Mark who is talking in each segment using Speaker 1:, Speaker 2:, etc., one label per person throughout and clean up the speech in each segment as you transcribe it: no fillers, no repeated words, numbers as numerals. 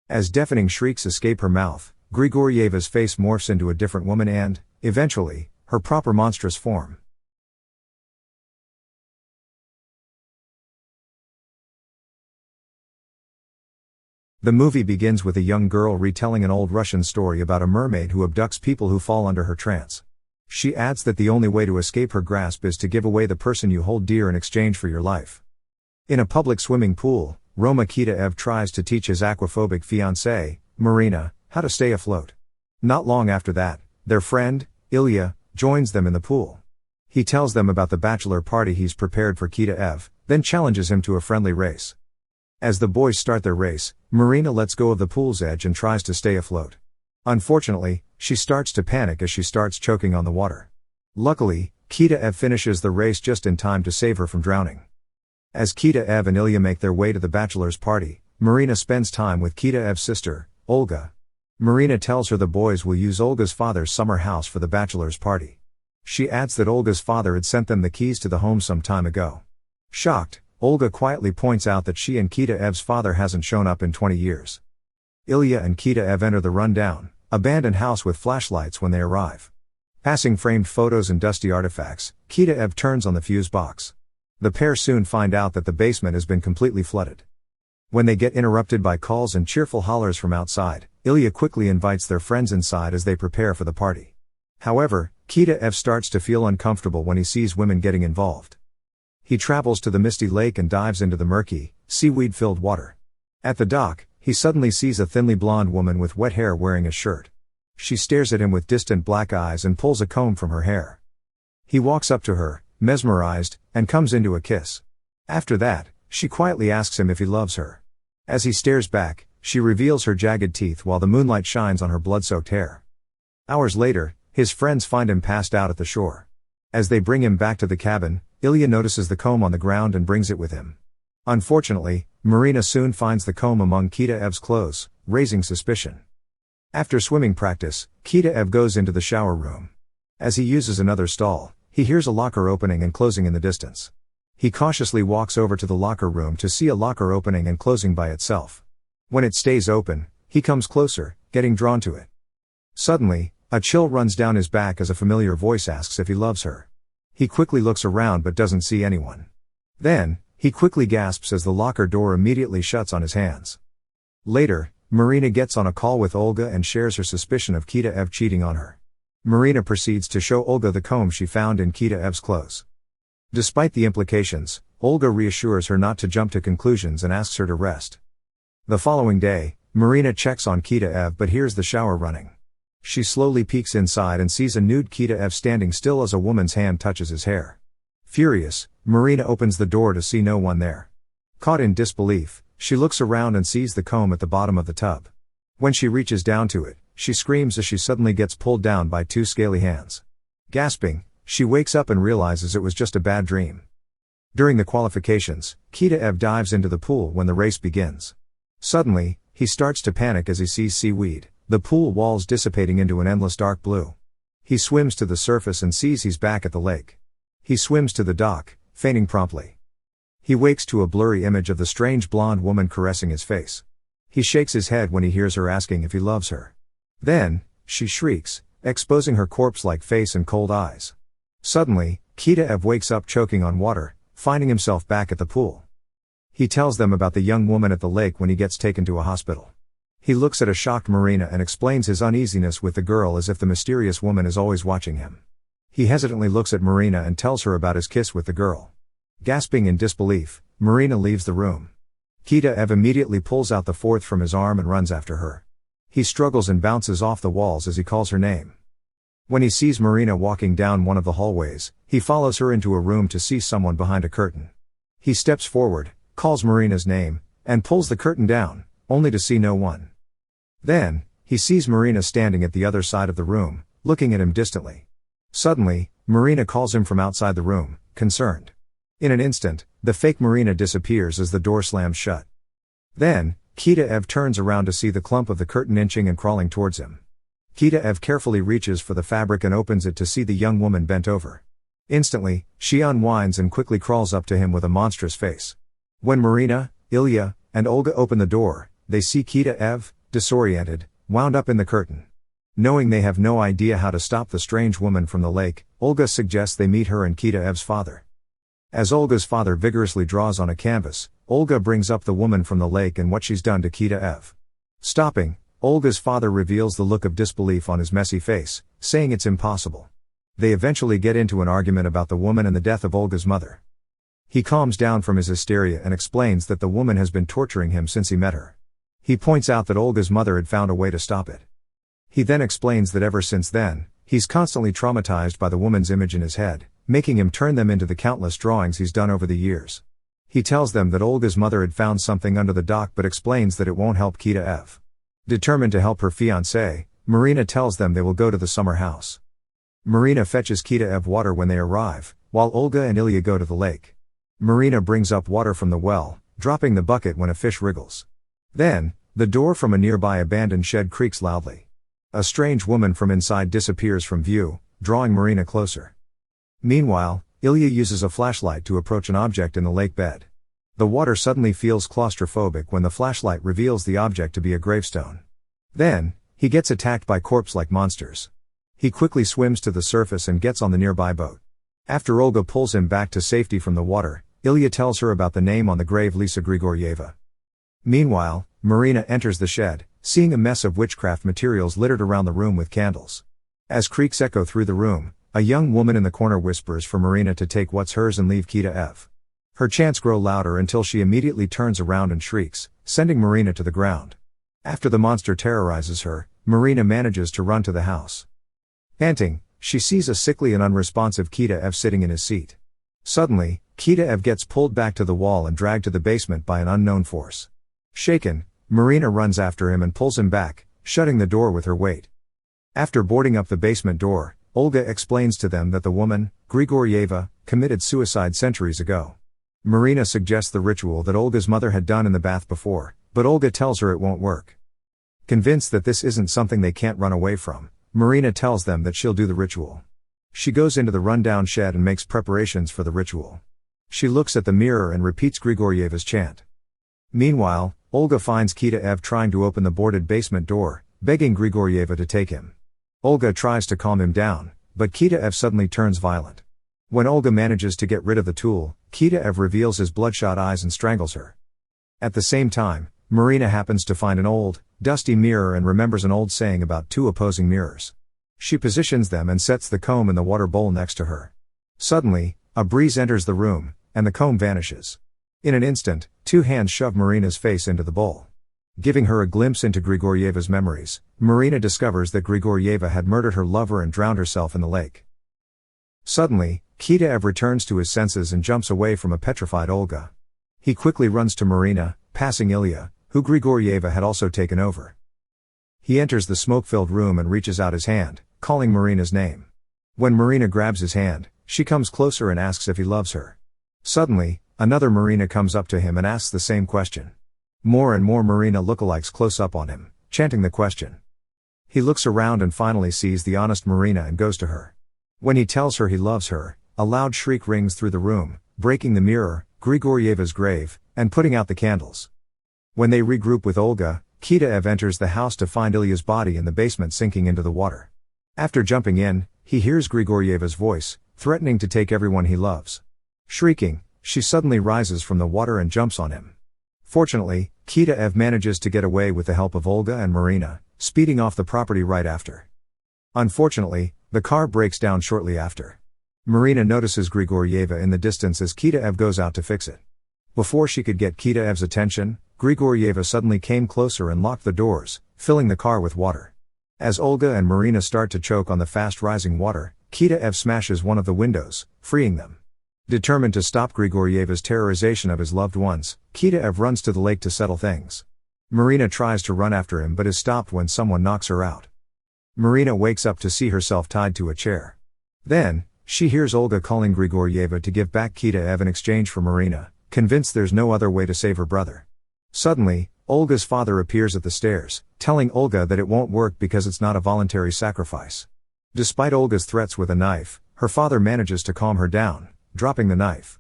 Speaker 1: As deafening shrieks escape her mouth, Grigorieva's face morphs into a different woman and, eventually, her proper monstrous form. The movie begins with a young girl retelling an old Russian story about a mermaid who abducts people who fall under her trance. She adds that the only way to escape her grasp is to give away the person you hold dear in exchange for your life. In a public swimming pool, Roma Kitaev tries to teach his aquaphobic fiancé, Marina, how to stay afloat. Not long after that, their friend, Ilya, joins them in the pool. He tells them about the bachelor party he's prepared for Kitaev, then challenges him to a friendly race. As the boys start their race, Marina lets go of the pool's edge and tries to stay afloat. Unfortunately, she starts to panic as she starts choking on the water. Luckily, Kitaev finishes the race just in time to save her from drowning. As Kitaev and Ilya make their way to the bachelor's party, Marina spends time with Kitaev's sister, Olga. Marina tells her the boys will use Olga's father's summer house for the bachelor's party. She adds that Olga's father had sent them the keys to the home some time ago. Shocked, Olga quietly points out that she and Kitaev's father hasn't shown up in 20 years. Ilya and Kitaev enter the rundown, abandoned house with flashlights when they arrive. Passing framed photos and dusty artifacts, Kitaev turns on the fuse box. The pair soon find out that the basement has been completely flooded. When they get interrupted by calls and cheerful hollers from outside, Ilya quickly invites their friends inside as they prepare for the party. However, Kitaev starts to feel uncomfortable when he sees women getting involved. He travels to the misty lake and dives into the murky, seaweed-filled water. At the dock, he suddenly sees a thinly blonde woman with wet hair wearing a shirt. She stares at him with distant black eyes and pulls a comb from her hair. He walks up to her, mesmerized, and comes into a kiss. After that, she quietly asks him if he loves her. As he stares back, she reveals her jagged teeth while the moonlight shines on her blood-soaked hair. Hours later, his friends find him passed out at the shore. As they bring him back to the cabin, Ilya notices the comb on the ground and brings it with him. Unfortunately, Marina soon finds the comb among Kitaev's clothes, raising suspicion. After swimming practice, Kitaev goes into the shower room. As he uses another stall, he hears a locker opening and closing in the distance. He cautiously walks over to the locker room to see a locker opening and closing by itself. When it stays open, he comes closer, getting drawn to it. Suddenly, a chill runs down his back as a familiar voice asks if he loves her. He quickly looks around but doesn't see anyone. Then, he quickly gasps as the locker door immediately shuts on his hands. Later, Marina gets on a call with Olga and shares her suspicion of Kitaev cheating on her. Marina proceeds to show Olga the comb she found in Kitaev's clothes. Despite the implications, Olga reassures her not to jump to conclusions and asks her to rest. The following day, Marina checks on Kitaev but hears the shower running. She slowly peeks inside and sees a nude Kitaev standing still as a woman's hand touches his hair. Furious, Marina opens the door to see no one there. Caught in disbelief, she looks around and sees the comb at the bottom of the tub. When she reaches down to it, she screams as she suddenly gets pulled down by two scaly hands. Gasping, she wakes up and realizes it was just a bad dream. During the qualifications, Kitaev dives into the pool when the race begins. Suddenly, he starts to panic as he sees seaweed, the pool walls dissipating into an endless dark blue. He swims to the surface and sees he's back at the lake. He swims to the dock, fainting promptly. He wakes to a blurry image of the strange blonde woman caressing his face. He shakes his head when he hears her asking if he loves her. Then, she shrieks, exposing her corpse-like face and cold eyes. Suddenly, Kitaev wakes up choking on water, finding himself back at the pool. He tells them about the young woman at the lake when he gets taken to a hospital. He looks at a shocked Marina and explains his uneasiness with the girl as if the mysterious woman is always watching him. He hesitantly looks at Marina and tells her about his kiss with the girl. Gasping in disbelief, Marina leaves the room. Kitaev immediately pulls out the fourth from his arm and runs after her. He struggles and bounces off the walls as he calls her name. When he sees Marina walking down one of the hallways, he follows her into a room to see someone behind a curtain. He steps forward, calls Marina's name, and pulls the curtain down, only to see no one. Then, he sees Marina standing at the other side of the room, looking at him distantly. Suddenly, Marina calls him from outside the room, concerned. In an instant, the fake Marina disappears as the door slams shut. Then, Kitaev turns around to see the clump of the curtain inching and crawling towards him. Kitaev carefully reaches for the fabric and opens it to see the young woman bent over. Instantly, she unwinds and quickly crawls up to him with a monstrous face. When Marina, Ilya, and Olga open the door, they see Kitaev, disoriented, wound up in the curtain. Knowing they have no idea how to stop the strange woman from the lake, Olga suggests they meet her and Kitaev's father. As Olga's father vigorously draws on a canvas, Olga brings up the woman from the lake and what she's done to Kitaev. Stopping, Olga's father reveals the look of disbelief on his messy face, saying it's impossible. They eventually get into an argument about the woman and the death of Olga's mother. He calms down from his hysteria and explains that the woman has been torturing him since he met her. He points out that Olga's mother had found a way to stop it. He then explains that ever since then, he's constantly traumatized by the woman's image in his head, making him turn them into the countless drawings he's done over the years. He tells them that Olga's mother had found something under the dock but explains that it won't help Kitaev. Determined to help her fiancé, Marina tells them they will go to the summer house. Marina fetches Kitaev water when they arrive, while Olga and Ilya go to the lake. Marina brings up water from the well, dropping the bucket when a fish wriggles. Then, the door from a nearby abandoned shed creaks loudly. A strange woman from inside disappears from view, drawing Marina closer. Meanwhile, Ilya uses a flashlight to approach an object in the lake bed. The water suddenly feels claustrophobic when the flashlight reveals the object to be a gravestone. Then, he gets attacked by corpse-like monsters. He quickly swims to the surface and gets on the nearby boat. After Olga pulls him back to safety from the water, Ilya tells her about the name on the grave, Lisa Grigorieva. Meanwhile, Marina enters the shed, seeing a mess of witchcraft materials littered around the room with candles. As creaks echo through the room, a young woman in the corner whispers for Marina to take what's hers and leave Kitaev. Her chants grow louder until she immediately turns around and shrieks, sending Marina to the ground. After the monster terrorizes her, Marina manages to run to the house. Panting, she sees a sickly and unresponsive Kitaev sitting in his seat. Suddenly, Kitaev gets pulled back to the wall and dragged to the basement by an unknown force. Shaken, Marina runs after him and pulls him back, shutting the door with her weight. After boarding up the basement door, Olga explains to them that the woman, Grigorieva, committed suicide centuries ago. Marina suggests the ritual that Olga's mother had done in the bath before, but Olga tells her it won't work. Convinced that this isn't something they can't run away from, Marina tells them that she'll do the ritual. She goes into the rundown shed and makes preparations for the ritual. She looks at the mirror and repeats Grigorieva's chant. Meanwhile, Olga finds Kitaev trying to open the boarded basement door, begging Grigorieva to take him. Olga tries to calm him down, but Kitaev suddenly turns violent. When Olga manages to get rid of the tool, Kitaev reveals his bloodshot eyes and strangles her. At the same time, Marina happens to find an old, dusty mirror and remembers an old saying about two opposing mirrors. She positions them and sets the comb in the water bowl next to her. Suddenly, a breeze enters the room, and the comb vanishes. In an instant, two hands shove Marina's face into the bowl. Giving her a glimpse into Grigorieva's memories, Marina discovers that Grigorieva had murdered her lover and drowned herself in the lake. Suddenly, Kitaev returns to his senses and jumps away from a petrified Olga. He quickly runs to Marina, passing Ilya, who Grigorieva had also taken over. He enters the smoke-filled room and reaches out his hand, calling Marina's name. When Marina grabs his hand, she comes closer and asks if he loves her. Suddenly, another Marina comes up to him and asks the same question. More and more Marina lookalikes close up on him, chanting the question. He looks around and finally sees the honest Marina and goes to her. When he tells her he loves her, a loud shriek rings through the room, breaking the mirror, Grigorieva's grave, and putting out the candles. When they regroup with Olga, Kitaev enters the house to find Ilya's body in the basement sinking into the water. After jumping in, he hears Grigorieva's voice, threatening to take everyone he loves. Shrieking, she suddenly rises from the water and jumps on him. Fortunately, Kitaev manages to get away with the help of Olga and Marina, speeding off the property right after. Unfortunately, the car breaks down shortly after. Marina notices Grigorieva in the distance as Kitaev goes out to fix it. Before she could get Kitaev's attention, Grigorieva suddenly came closer and locked the doors, filling the car with water. As Olga and Marina start to choke on the fast-rising water, Kitaev smashes one of the windows, freeing them. Determined to stop Grigorieva's terrorization of his loved ones, Kitaev runs to the lake to settle things. Marina tries to run after him but is stopped when someone knocks her out. Marina wakes up to see herself tied to a chair. Then, she hears Olga calling Grigorieva to give back Kitaev in exchange for Marina, convinced there's no other way to save her brother. Suddenly, Olga's father appears at the stairs, telling Olga that it won't work because it's not a voluntary sacrifice. Despite Olga's threats with a knife, her father manages to calm her down, dropping the knife.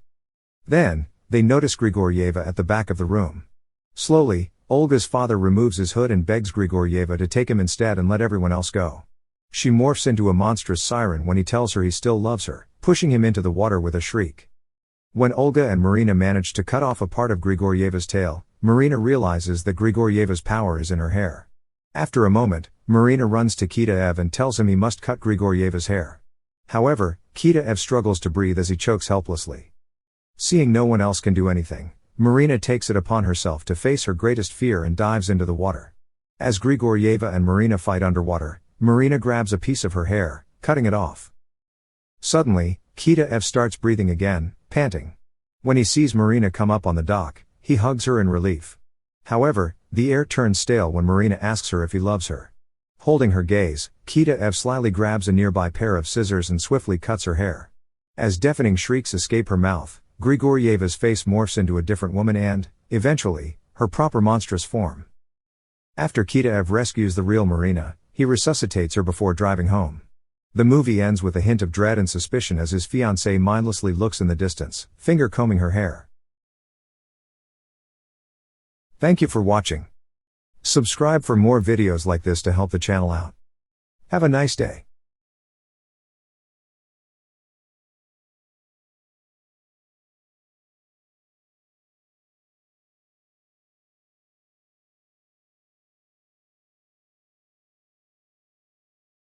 Speaker 1: Then, they notice Grigorieva at the back of the room. Slowly, Olga's father removes his hood and begs Grigorieva to take him instead and let everyone else go. She morphs into a monstrous siren when he tells her he still loves her, pushing him into the water with a shriek. When Olga and Marina manage to cut off a part of Grigorieva's tail, Marina realizes that Grigorieva's power is in her hair. After a moment, Marina runs to Kitaev and tells him he must cut Grigorieva's hair. However, Kitaev struggles to breathe as he chokes helplessly. Seeing no one else can do anything, Marina takes it upon herself to face her greatest fear and dives into the water. As Grigorieva and Marina fight underwater, Marina grabs a piece of her hair, cutting it off. Suddenly, Kitaev starts breathing again, panting. When he sees Marina come up on the dock, he hugs her in relief. However, the air turns stale when Marina asks her if he loves her. Holding her gaze, Kitaev slyly grabs a nearby pair of scissors and swiftly cuts her hair. As deafening shrieks escape her mouth, Grigorieva's face morphs into a different woman and, eventually, her proper monstrous form. After Kitaev rescues the real Marina, he resuscitates her before driving home. The movie ends with a hint of dread and suspicion as his fiancée mindlessly looks in the distance, finger combing her hair. Thank you for watching. Subscribe for more videos like this to help the channel out. Have a nice day.